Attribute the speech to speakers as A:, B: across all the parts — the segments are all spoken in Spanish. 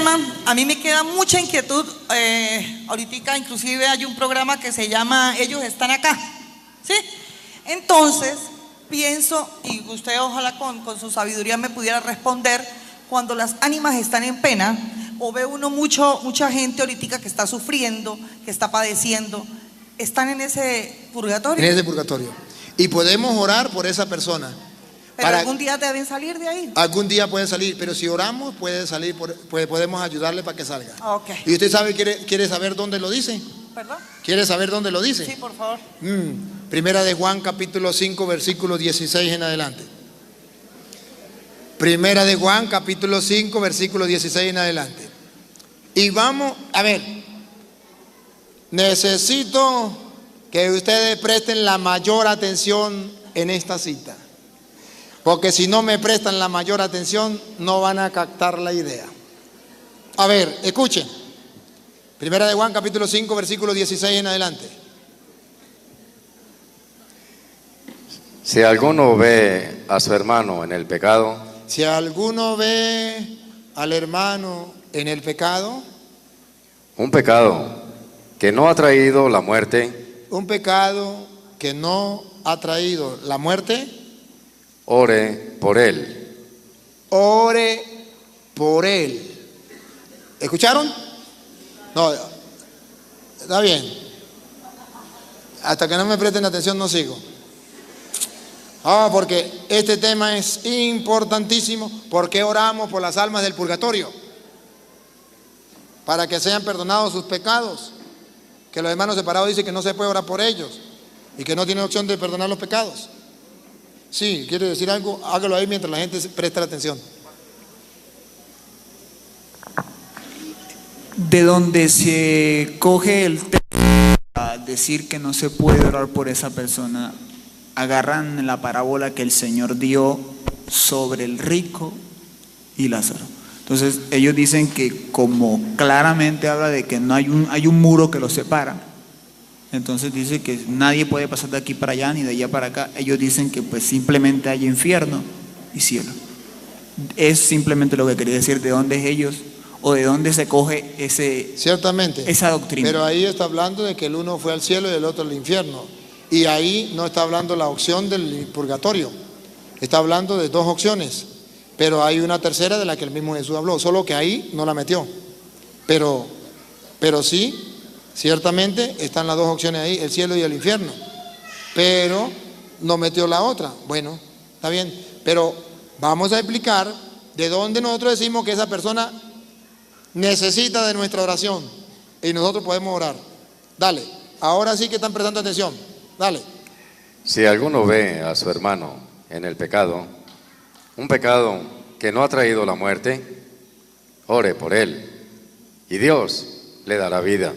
A: tema, a mí me queda mucha inquietud. Ahorita inclusive hay un programa que se llama Ellos Están Acá, ¿sí? Entonces, pienso, y usted ojalá con su sabiduría me pudiera responder, cuando las ánimas están en pena, o ve uno mucha gente ahorita que está sufriendo, que está padeciendo, ¿están en ese purgatorio?
B: En ese purgatorio. Y podemos orar por esa persona.
A: Pero algún día deben salir de ahí.
B: Algún día puede salir, pero si oramos puede salir, podemos ayudarle para que salga.
A: Okay.
B: ¿Y usted quiere saber dónde lo dice?
A: ¿Perdón?
B: ¿Quiere saber dónde lo dice?
A: Sí, por favor.
B: Primera de Juan, capítulo 5, versículo 16 en adelante. Primera de Juan, capítulo 5, versículo 16 en adelante. Y vamos, a ver, necesito que ustedes presten la mayor atención en esta cita. Porque si no me prestan la mayor atención, no van a captar la idea. A ver, escuchen. Primera de Juan, capítulo 5, versículo 16 en adelante.
C: Si alguno ve a su hermano en el pecado,
B: si alguno ve al hermano en el pecado,
C: un pecado que no ha traído la muerte,
B: un pecado que no ha traído la muerte,
C: ore por él.
B: Ore por él. ¿Escucharon? No, está bien. Hasta que no me presten atención no sigo. Porque este tema es importantísimo. Porque oramos por las almas del purgatorio, para que sean perdonados sus pecados. Que los hermanos separados dicen que no se puede orar por ellos y que no tienen opción de perdonar los pecados. Sí, ¿quiere decir algo? Hágalo ahí mientras la gente presta la atención.
D: De donde se coge el tema a decir que no se puede orar por esa persona, agarran la parábola que el Señor dio sobre el rico y Lázaro. Entonces ellos dicen que como claramente habla de que no hay un muro que los separa, entonces dice que nadie puede pasar de aquí para allá ni de allá para acá. Ellos dicen que pues simplemente hay infierno y cielo. Es simplemente lo que quería decir, de dónde es ellos o de dónde se coge
B: ciertamente
D: esa doctrina.
B: Pero ahí está hablando de que el uno fue al cielo y el otro al infierno. Y ahí no está hablando la opción del purgatorio. Está hablando de dos opciones. Pero hay una tercera de la que el mismo Jesús habló, solo que ahí no la metió. Pero sí, ciertamente están las dos opciones ahí, el cielo y el infierno. Pero no metió la otra. Bueno, está bien. Pero vamos a explicar de dónde nosotros decimos que esa persona necesita de nuestra oración y nosotros podemos orar. Dale, ahora sí que están prestando atención. Dale.
C: Si alguno ve a su hermano en el pecado, un pecado que no ha traído la muerte, ore por él y Dios le dará vida.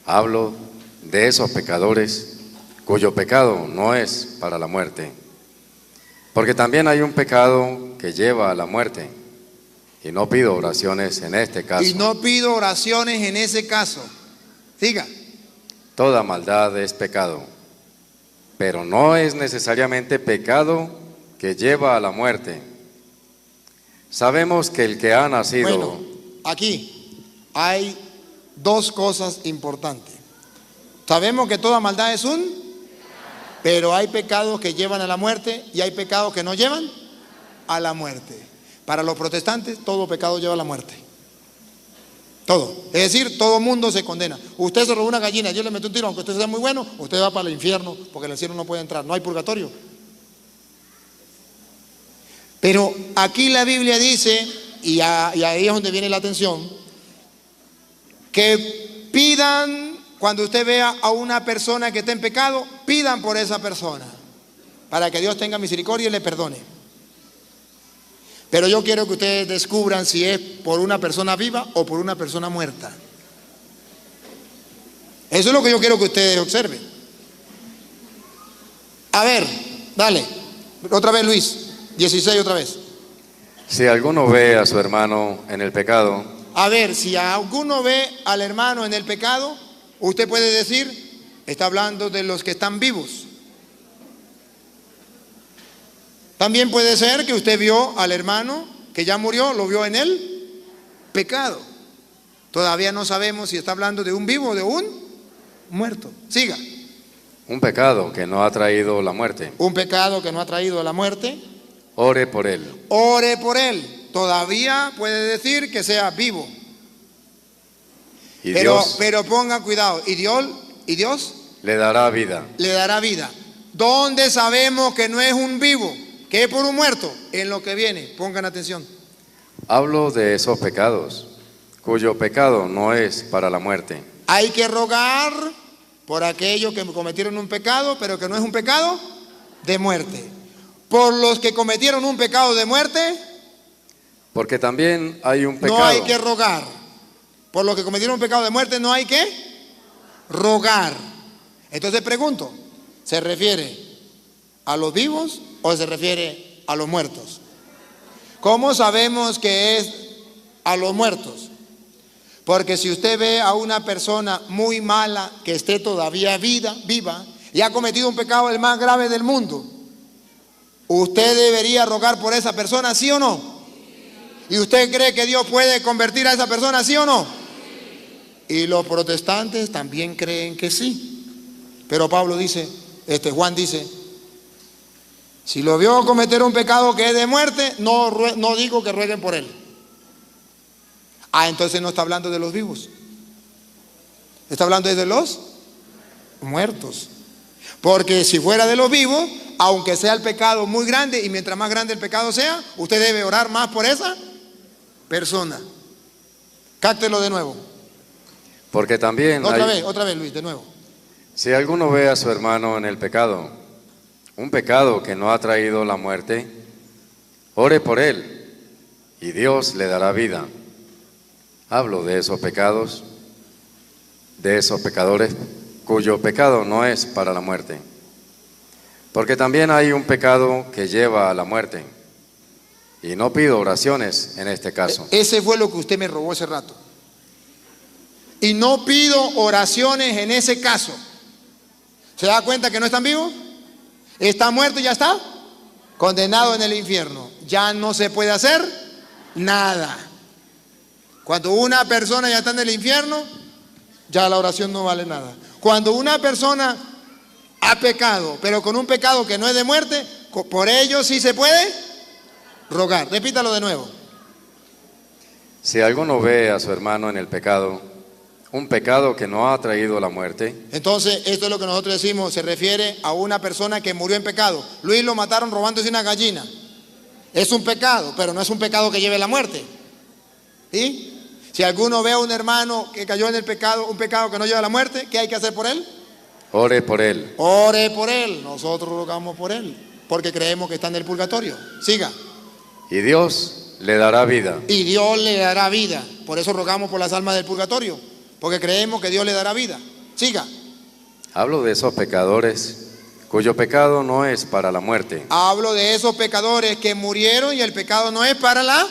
C: Hablo de esos pecadores cuyo pecado no es para la muerte, porque también hay un pecado que lleva a la muerte, y no pido oraciones en este caso.
B: Y no pido oraciones en ese caso. Siga.
C: Toda maldad es pecado, pero no es necesariamente pecado que lleva a la muerte. Sabemos que el que ha nacido...
B: Bueno, aquí hay dos cosas importantes. Sabemos que toda maldad es pero hay pecados que llevan a la muerte y hay pecados que no llevan a la muerte. Para los protestantes, todo pecado lleva a la muerte. Todo. Es decir, todo mundo se condena. Usted se robó una gallina, yo le meto un tiro, aunque usted sea muy bueno, usted va para el infierno, porque en el cielo no puede entrar, no hay purgatorio. Pero aquí la Biblia dice, y ahí es donde viene la atención, que pidan, cuando usted vea a una persona que está en pecado, pidan por esa persona, para que Dios tenga misericordia y le perdone. Pero yo quiero que ustedes descubran si es por una persona viva o por una persona muerta. Eso es lo que yo quiero que ustedes observen. A ver, dale. Otra vez, Luis. 16 otra vez.
C: Si alguno ve a su hermano en el pecado.
B: A ver, si alguno ve al hermano en el pecado, usted puede decir, está hablando de los que están vivos. También puede ser que usted vio al hermano que ya murió, lo vio en el pecado. Todavía no sabemos si está hablando de un vivo o de un muerto. Siga.
C: Un pecado que no ha traído la muerte.
B: Un pecado que no ha traído la muerte.
C: Ore por él.
B: Ore por él. Todavía puede decir que sea vivo.
C: Y
B: Pero pongan cuidado. ¿Y Dios?
C: Le dará vida.
B: Le dará vida. ¿Dónde sabemos que no es un vivo? Que es por un muerto. En lo que viene. Pongan atención.
C: Hablo de esos pecados, cuyo pecado no es para la muerte.
B: Hay que rogar por aquellos que cometieron un pecado, pero que no es un pecado de muerte. Por los que cometieron un pecado de muerte,
C: Porque también hay un pecado.
B: no hay que rogar. Por los que cometieron un pecado de muerte, no hay que rogar. Entonces pregunto, ¿se refiere a los vivos o se refiere a los muertos? ¿Cómo sabemos que es a los muertos? Porque si usted ve a una persona muy mala que esté todavía viva y ha cometido un pecado el más grave del mundo, ¿usted debería rogar por esa persona, sí o no? ¿Y usted cree que Dios puede convertir a esa persona, sí o no? Y los protestantes también creen que sí. Pero Juan dice, si lo vio cometer un pecado que es de muerte, no digo que rueguen por él. Entonces no está hablando de los vivos. Está hablando de los muertos. Porque si fuera de los vivos, aunque sea el pecado muy grande, y mientras más grande el pecado sea, usted debe orar más por esa persona. Cáctelo de nuevo.
C: Porque también
B: Otra vez, Luis, de nuevo.
C: Si alguno ve a su hermano en el pecado, un pecado que no ha traído la muerte, ore por él y Dios le dará vida. Hablo de esos pecados, de esos pecadores cuyo pecado no es para la muerte. Porque también hay un pecado que lleva a la muerte. Y no pido oraciones en este caso.
B: Ese fue lo que usted me robó ese rato. Y no pido oraciones en ese caso. ¿Se da cuenta que no están vivos? Está muerto y ya está condenado en el infierno. Ya no se puede hacer nada. Cuando una persona ya está en el infierno, ya la oración no vale nada. Cuando una persona ha pecado, pero con un pecado que no es de muerte, por ello sí se puede rogar. Repítalo de nuevo.
C: Si alguno ve a su hermano en el pecado, un pecado que no ha traído la muerte.
B: Entonces, esto es lo que nosotros decimos, se refiere a una persona que murió en pecado. Luis lo mataron robándose una gallina. Es un pecado, pero no es un pecado que lleve la muerte. ¿Sí? Si alguno ve a un hermano que cayó en el pecado, un pecado que no lleva a la muerte, ¿qué hay que hacer por él?
C: Ore por él.
B: Ore por él. Nosotros rogamos por él, porque creemos que está en el purgatorio. Siga.
C: Y Dios le dará vida.
B: Y Dios le dará vida. Por eso rogamos por las almas del purgatorio, porque creemos que Dios le dará vida. Siga.
C: Hablo de esos pecadores cuyo pecado no es para la muerte.
B: Hablo de esos pecadores que murieron y el pecado no es para la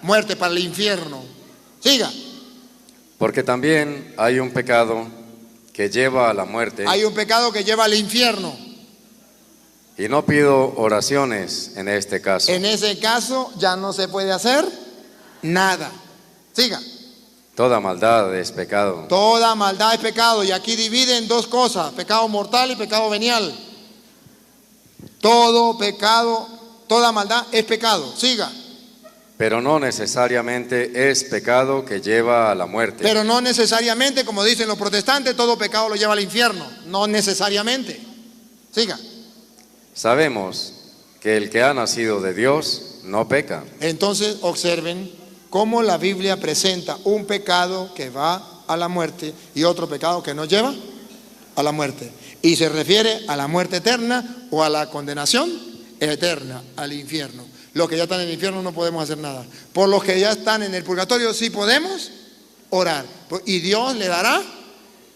B: muerte, para el infierno. Siga.
C: Porque también hay un pecado que lleva a la muerte.
B: Hay un pecado que lleva al infierno.
C: Y no pido oraciones en este caso.
B: En ese caso ya no se puede hacer nada. Siga.
C: Toda maldad es pecado.
B: Toda maldad es pecado. Y aquí dividen dos cosas: pecado mortal y pecado venial. Todo pecado, toda maldad es pecado. Siga.
C: Pero no necesariamente es pecado que lleva a la muerte.
B: Pero no necesariamente, como dicen los protestantes, todo pecado lo lleva al infierno. No necesariamente. Siga.
C: Sabemos que el que ha nacido de Dios no peca.
B: Entonces observen cómo la Biblia presenta un pecado que va a la muerte y otro pecado que no lleva a la muerte. Y se refiere a la muerte eterna o a la condenación eterna, al infierno. Los que ya están en el infierno no podemos hacer nada. Por los que ya están en el purgatorio sí podemos orar. Y Dios le dará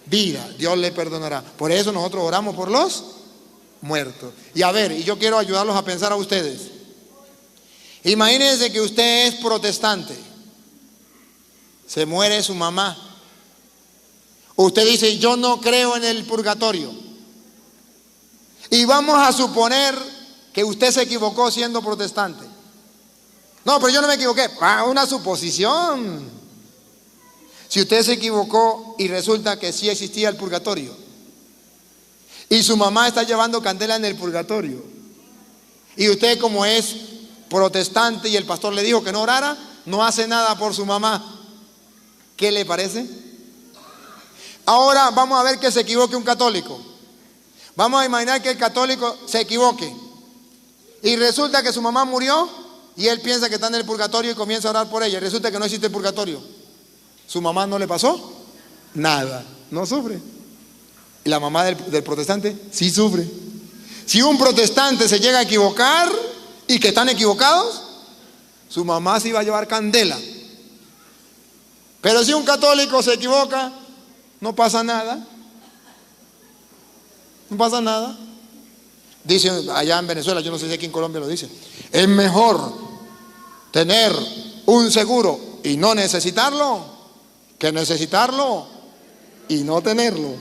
B: vida, Dios le perdonará. Por eso nosotros oramos por los muertos. Y a ver, y yo quiero ayudarlos a pensar a ustedes. Imagínense que usted es protestante. Se muere su mamá. Usted dice, yo no creo en el purgatorio. Y vamos a suponer que usted se equivocó siendo protestante. No, pero yo no me equivoqué. Una suposición. Si usted se equivocó y resulta que sí existía el purgatorio, y su mamá está llevando candela en el purgatorio, y usted, como es protestante y el pastor le dijo que no orara, no hace nada por su mamá, ¿qué le parece? Ahora vamos a ver que se equivoque un católico. Vamos a imaginar que el católico se equivoque y resulta que su mamá murió y él piensa que está en el purgatorio y comienza a orar por ella y resulta que no existe el purgatorio. ¿Su mamá no le pasó? Nada, no sufre. Y la mamá del protestante sí sufre. Si un protestante se llega a equivocar y que están equivocados, su mamá sí va a llevar candela. Pero si un católico se equivoca, no pasa nada. No pasa nada. Dicen allá en Venezuela, yo no sé si aquí en Colombia lo dicen, es mejor tener un seguro y no necesitarlo que necesitarlo y no tenerlo.